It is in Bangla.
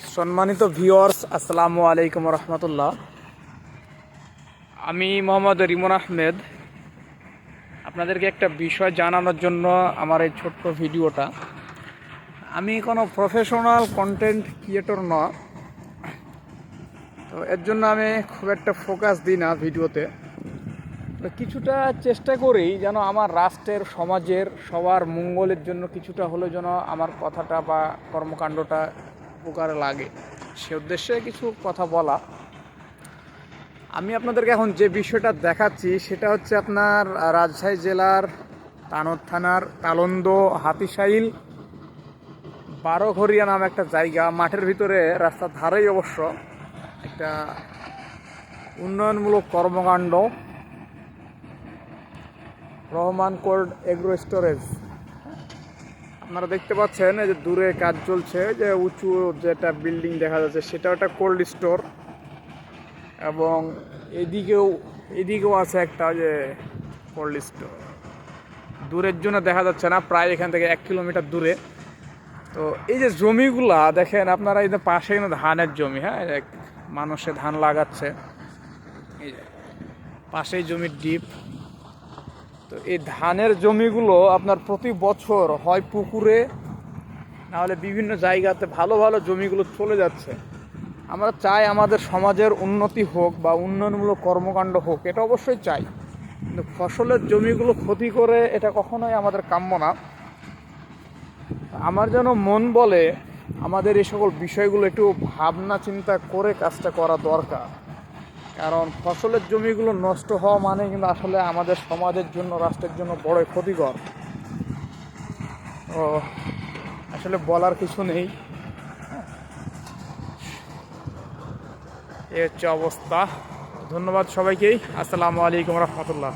সম্মানিত ভিউয়ার্স, আসসালামু আলাইকুম রহমতুল্লাহ। আমি মোহাম্মদ রিমন আহমেদ। আপনাদেরকে একটা বিষয় জানানোর জন্য আমার এই ছোট্ট ভিডিওটা। আমি কোনো প্রফেশনাল কন্টেন্ট ক্রিয়েটর না, তো এর জন্য আমি খুব একটা ফোকাস দিই না ভিডিওতে। তো কিছুটা চেষ্টা করি যেন আমার রাষ্ট্রের, সমাজের সবার মঙ্গলের জন্য কিছুটা হলেও যেন আমার কথাটা বা কর্মকাণ্ডটা উপকারে লাগে, সে উদ্দেশ্যে কিছু কথা বলা। আমি আপনাদেরকে এখন যে বিষয়টা দেখাচ্ছি সেটা হচ্ছে আপনার রাজশাহী জেলার তানোর থানার তালন্দ হাতিশাইল বারোঘরিয়া নামে একটা জায়গা, মাঠের ভিতরে, রাস্তার ধারেই অবশ্য, একটা উন্নয়নমূলক কর্মকাণ্ড রহমান কোল্ড এগ্রো স্টোরেজ। আপনারা দেখতে পাচ্ছেন এই যে দূরে কাজ চলছে, যে উঁচু যেটা বিল্ডিং দেখা যাচ্ছে সেটা একটা কোল্ড স্টোর, এবং এদিকেও আছে একটা যে কোল্ড স্টোর। দূরের জন্য দেখা যাচ্ছে না, প্রায় এখান থেকে 1 কিলোমিটার দূরে। তো এই যে জমিগুলা দেখেন আপনারা, এই যে পাশে কিন্তু ধানের জমি, হ্যাঁ, মানুষে ধান লাগাচ্ছে, এই যে পাশেই জমির ডিপ। তো এই ধানের জমিগুলো আপনার প্রতি বছর হয় পুকুরে, নাহলে বিভিন্ন জায়গাতে ভালো ভালো জমিগুলো চলে যাচ্ছে। আমরা চাই আমাদের সমাজের উন্নতি হোক বা উন্নয়নমূলক কর্মকাণ্ড হোক, এটা অবশ্যই চাই, কিন্তু ফসলের জমিগুলো ক্ষতি করে এটা কখনোই আমাদের কাম্য না। আমার যেন মন বলে আমাদের এই সকল বিষয়গুলো একটু ভাবনা চিন্তা করে কাজটা করা দরকার। কারণ ফসলের জমিগুলো নষ্ট হওয়া মানে কিন্তু আসলে আমাদের সমাজের জন্য, রাষ্ট্রের জন্য বড় ক্ষতিকর। ও আসলে বলার কিছু নেই, এই হচ্ছে অবস্থা। ধন্যবাদ সবাইকেই। আসসালামু আলাইকুম রহমতুল্লাহ।